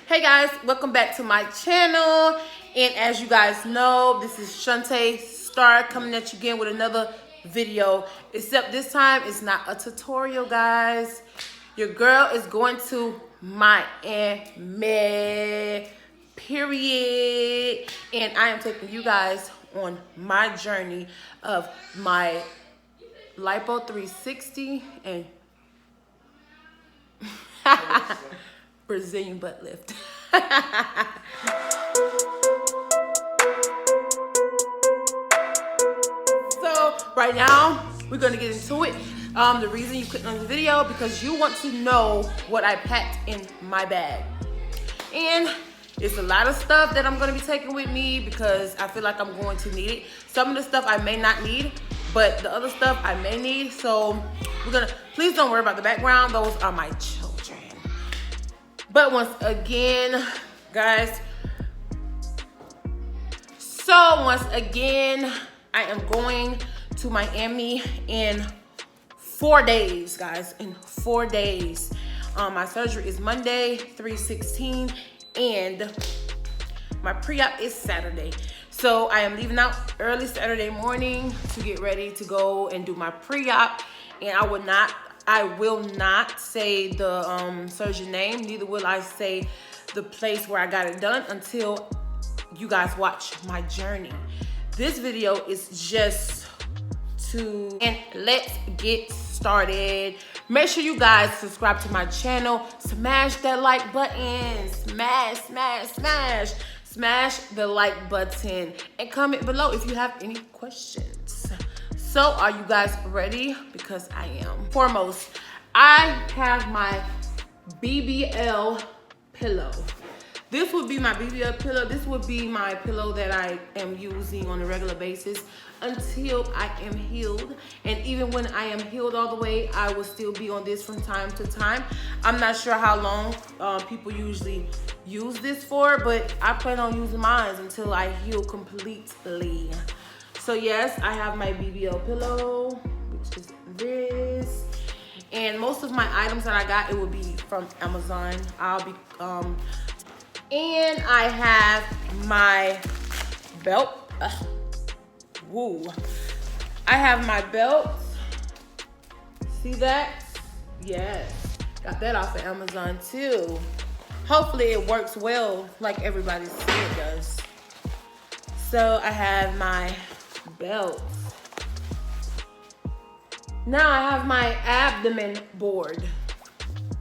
Hey guys, welcome back to my channel. And as you guys know, this is Shantae Star coming at you again with another video. Except this time it's not a tutorial, guys. Your girl is going to Miami, period. And I am taking you guys on my journey of my Lipo 360 and Brazilian butt lift. So right now we're gonna get into it. The reason you clicked on the video because you want to know what I packed in my bag, and it's a lot of stuff that I'm gonna be taking with me because I feel like I'm going to need it. Some of the stuff I may not need, but the other stuff I may need. So we're gonna, please don't worry about the background. Those are my children. But once again, guys, I am going to Miami in 4 days, guys, in 4 days. My surgery is Monday, 3/16, and my pre-op is Saturday. So I am leaving out early Saturday morning to get ready to go and do my pre-op, and I will not say the surgeon name, neither will I say the place where I got it done until you guys watch my journey. This video is just and let's get started. Make sure you guys subscribe to my channel, smash that like button, smash the like button, and comment below if you have any questions. So are you guys ready? Because I am. Foremost, I have my BBL pillow. This would be my BBL pillow. This would be my pillow that I am using on a regular basis until I am healed. And even when I am healed all the way, I will still be on this from time to time. I'm not sure how long people usually use this for, but I plan on using mine until I heal completely. So yes, I have my BBL pillow, which is this. And most of my items that I got, it will be from Amazon. And I have my belt. Woo. I have my belt. See that? Yes. Got that off of Amazon too. Hopefully it works well like everybody says it does. So I have my belt. Now I have my abdomen board.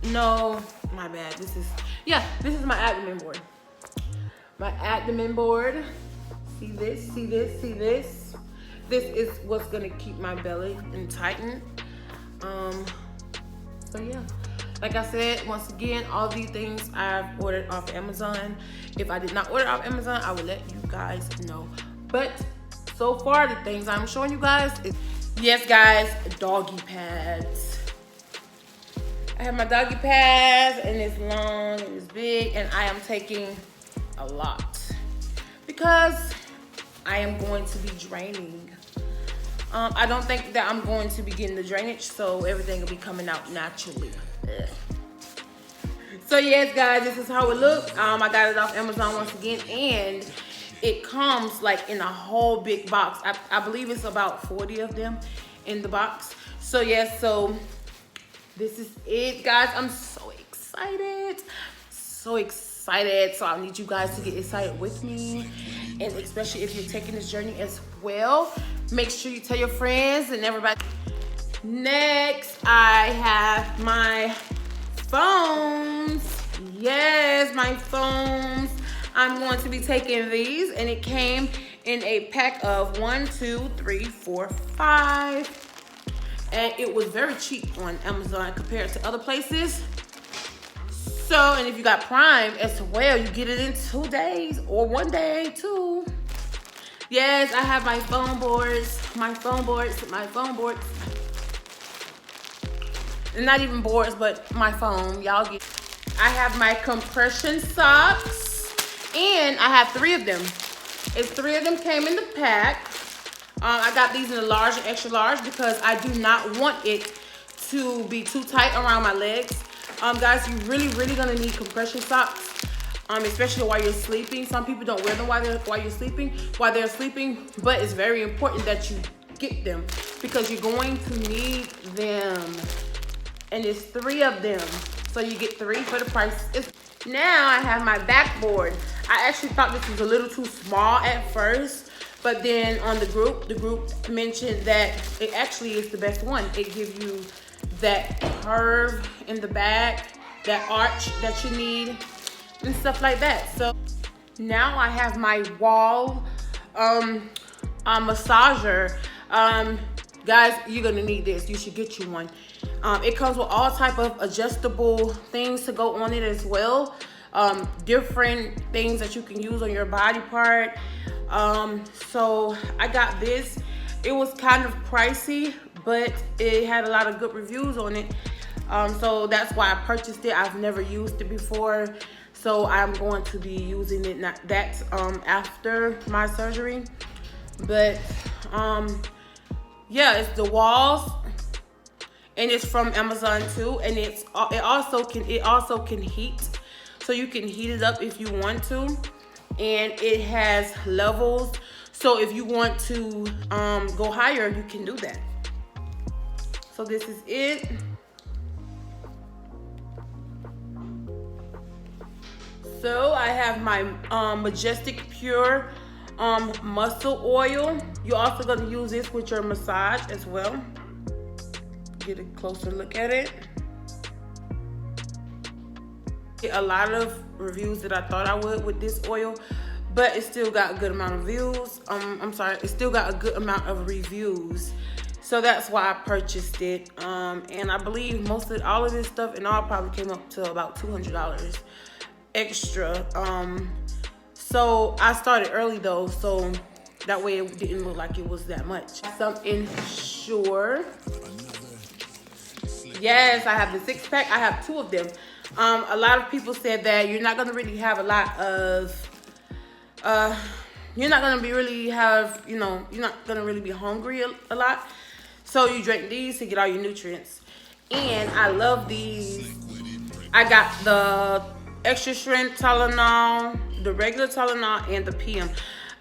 No, my bad. This is my abdomen board. My abdomen board. See this, see this, see this. This is what's gonna keep my belly and tighten. So yeah. Like I said, once again, all these things I've ordered off Amazon. If I did not order off Amazon, I will let you guys know. But so far, the things I'm showing you guys is, yes guys, doggy pads. I have my doggy pads, and it's long and it's big, and I am taking a lot because I am going to be draining. I don't think that I'm going to be getting the drainage, so everything will be coming out naturally. Ugh. So yes guys, this is how it looks. I got it off Amazon once again, and it comes like in a whole big box. I believe it's about 40 of them in the box. So yes, so this is it guys. I'm so excited. So I need you guys to get excited with me, and especially if you're taking this journey as well. Make sure you tell your friends and everybody. Next, I have my phones. Yes, my phones. I'm going to be taking these, and it came in a pack of 1, 2, 3, 4, 5. And it was very cheap on Amazon compared to other places. So, and if you got Prime as well, you get it in 2 days or 1 day too. Yes, I have my phone boards. Not even boards, but my phone. Y'all get. I have my compression socks, and I have 3 of them. If 3 of them came in the pack. I got these in a large and extra large because I do not want it to be too tight around my legs. Guys, you're really gonna need compression socks. especially while you're sleeping. Some people don't wear them while they're sleeping, but it's very important that you get them because you're going to need them. And there's 3 of them, so you get 3 for the price. Now I have my backboard. I actually thought this was a little too small at first, but then on the group mentioned that it actually is the best one. It gives you that curve in the back, that arch that you need, and stuff like that. So now I have my wall massager. Guys, you're gonna need this. You should get you one. It comes with all type of adjustable things to go on it as well. Different things that you can use on your body part. So I got this. It was kind of pricey, but it had a lot of good reviews on it. So that's why I purchased it. I've never used it before, so I'm going to be using it after my surgery. But yeah, it's the walls, and it's from Amazon too, and it also can heat, so you can heat it up if you want to, and it has levels, so if you want to go higher, you can do that. So this is it. So I have my Majestic Pure muscle oil. You're also going to use this with your massage as well. Get a closer look at it. Get a lot of reviews that I thought I would with this oil, but it still got a good amount of views. It still got a good amount of reviews. So that's why I purchased it. And I believe all of this stuff and all probably came up to about $200 extra. So I started early though, so that way it didn't look like it was that much. Some Ensure. Yes, I have the 6-pack. I have 2 of them. A lot of people said that you're not gonna really have a lot of, you're not gonna really be hungry a lot. So you drink these to get all your nutrients. And I love these. I got the extra strength Tylenol, the regular Tylenol, and the PM.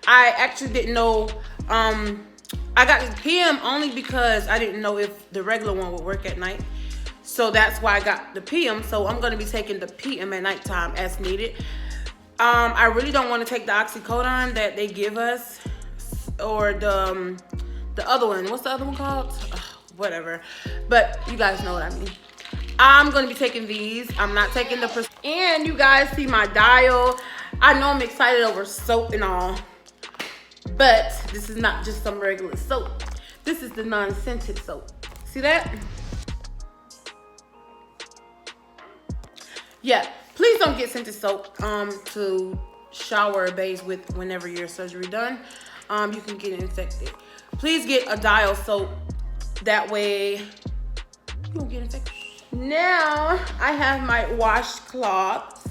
I actually didn't know, I got the PM only because I didn't know if the regular one would work at night. So that's why I got the PM. So I'm gonna be taking the PM at nighttime as needed. I really don't want to take the oxycodone that they give us, or the other one. What's the other one called? Whatever. But you guys know what I mean. I'm gonna be taking these. I'm not taking the and you guys see my dial. I know I'm excited over soap and all, but this is not just some regular soap. This is the non-scented soap. See that? Yeah, please don't get scented soap to shower or bathe with whenever your surgery done. You can get infected. Please get a dial soap. That way you won't get infected. Now I have my washcloths.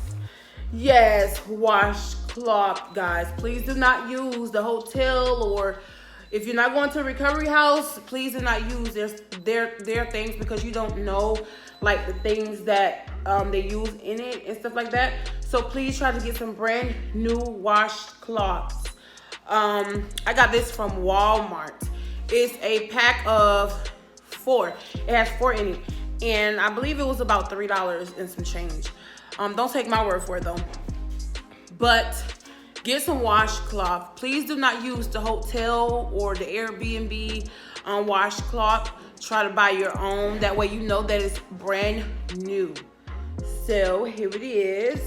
Yes, washcloth, guys. Please do not use the hotel, or if you're not going to a recovery house, please do not use their things, because you don't know like the things that they use in it and stuff like that. So please try to get some brand new washcloths. I got this from Walmart. It's a pack of 4. It has 4 in it. And I believe it was about $3 and some change. Don't take my word for it though. But get some washcloth. Please do not use the hotel or the Airbnb washcloth. Try to buy your own. That way you know that it's brand new. So here it is.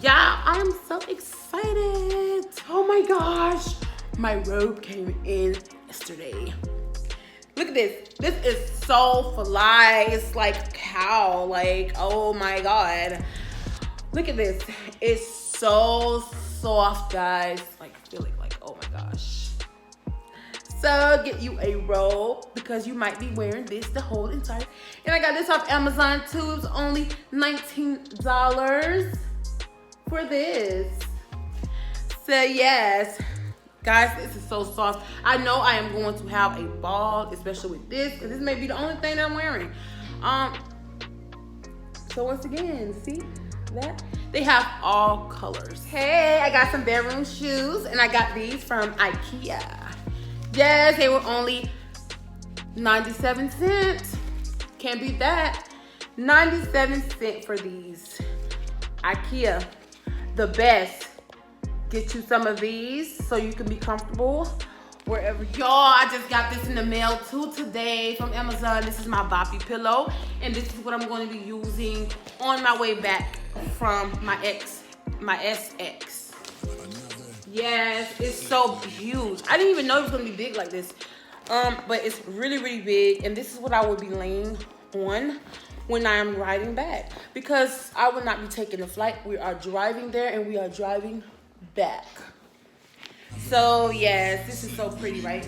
Yeah, I'm so excited. Oh my gosh. My robe came in yesterday. Look at this. This is so fly. It's like cow. Like, oh my God. Look at this. It's so soft, guys. Like, feel it. Like, oh my gosh. So get you a robe, because you might be wearing this the whole entire. And I got this off Amazon too. It's only $19 for this. So yes. Guys, this is so soft. I know I am going to have a ball, especially with this, because this may be the only thing I'm wearing. So once again, see, that. They have all colors. Hey, I got some bedroom shoes, and I got these from IKEA. Yes, they were only 97 cents. Can't beat that. 97 cents for these. IKEA, the best. Get you some of these so you can be comfortable wherever. Y'all, I just got this in the mail too today from Amazon. This is my boppy pillow, and this is what I'm going to be using on my way back from my SX. Yes, it's so huge. I didn't even know it was going to be big like this. But it's really, really big, and this is what I would be laying on when I am riding back, because I will not be taking the flight. We are driving there, and we are driving back. So yes, this is so pretty, right?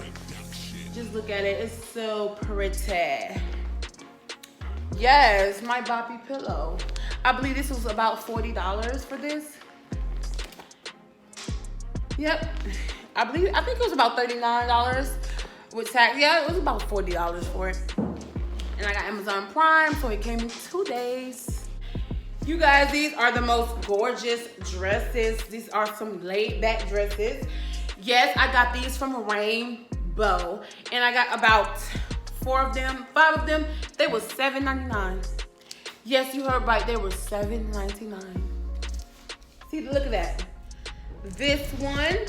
Just look at it. It's so pretty. Yes, my boppy pillow. I believe this was about $40 for this. Yep. I think it was about $39 with tax. Yeah, it was about $40 for it. And I got Amazon Prime, so it came in 2 days. You guys, these are the most gorgeous dresses. These are some laid back dresses. Yes, I got these from Rainbow, and I got about 5 of them. They were $7.99. Yes, you heard right, they were $7.99. See, look at that. This one,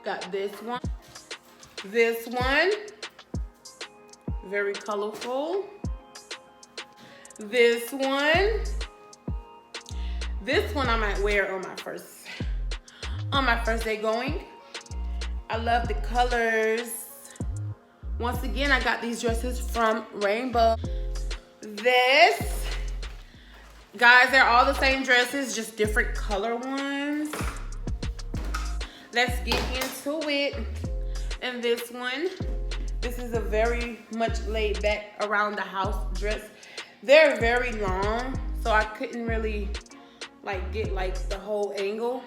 got this one. This one, very colorful. This one I might wear on my first day going. I love the colors. Once again, I got these dresses from Rainbow. This, guys, they're all the same dresses, just different color ones. Let's get into it. And this one, this is a very much laid back around the house dress. They're very long, so I couldn't really get the whole angle.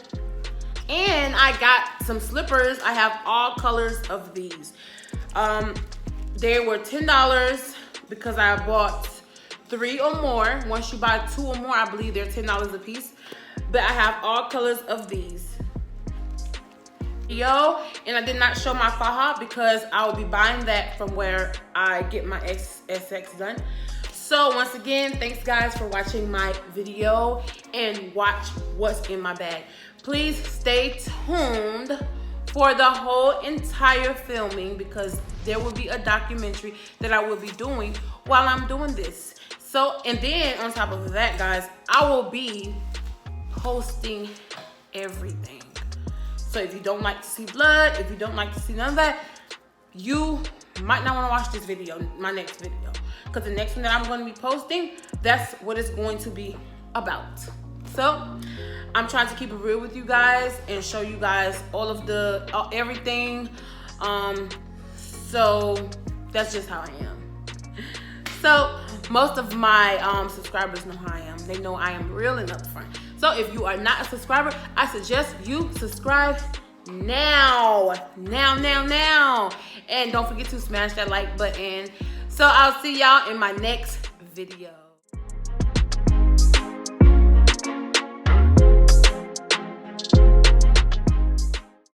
And I got some slippers. I have all colors of these. They were $10 because I bought 3 or more. Once you buy 2 or more, I believe they're $10 a piece. But I have all colors of these. And I did not show my faja because I will be buying that from where I get my SX done. So once again, thanks guys for watching my video, and watch what's in my bag. Please stay tuned for the whole entire filming, because there will be a documentary that I will be doing while I'm doing this. So, and then on top of that, guys, I will be posting everything. So if you don't like to see blood, if you don't like to see none of that, you might not want to watch this video, my next video. Because the next one that I'm going to be posting, that's what it's going to be about. So I'm trying to keep it real with you guys and show you guys all of the everything. So that's just how I am. So most of my subscribers know how I am. They know I am real and upfront. So if you are not a subscriber, I suggest you subscribe now. And don't forget to smash that like button. So I'll see y'all in my next video.